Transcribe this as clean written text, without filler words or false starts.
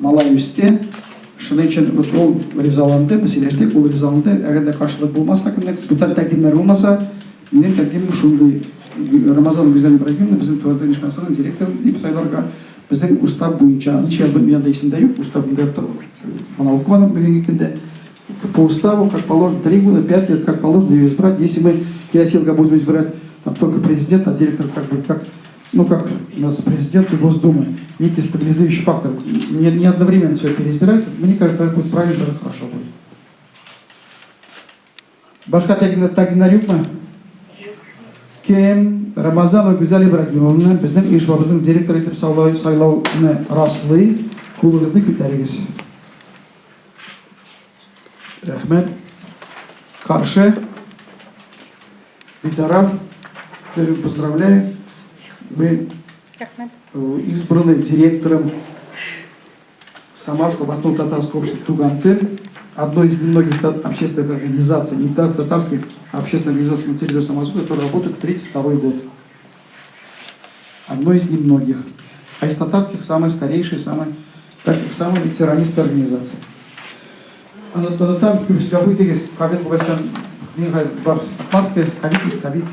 малай өсте, шыны үшін ол ризаланды, біз елештік, ол ризаланды, әгерде қаршылық болмаса, бұтан тәкдимлер болмаса, менің тәкдимім шундай. Рамазан Гүзел Ибрагимовна, біздің Туатын Ишмасының директоры деп сайларға, біздің устав бойынша, ничего я дейсінде yok, устав бұндайыптыр, она укваным бүгін екенде, по уставу, как положено, 3 года, 5 лет, как положено ее избрать. Если мы Ясилга будем избирать там, только президент, а директор как у нас президент и Госдумы, некий стабилизующий фактор, не одновременно все переизбирается, мне кажется, это будет правильно, даже хорошо будет. Башка Тагинарюкма, Кем Рамазанова Гүзел Ибрагимовна, біздің ишбабыздың директор етіп сайлауны раслы, кулыңызды көтеріңіз. Рахмет. Карше. Битарав. Поздравляю. Вы избраны директором Самарского областного татарского общества Тугантыр, одной из немногих общественных организаций, не татарских, а общественных организаций на территории Самарского, которые работают 32 год. Одной из немногих. А из татарских самая старейшая, самая ветеранистая организация. Там көбісі деген қабет болғастан мен бар атмосфер ковид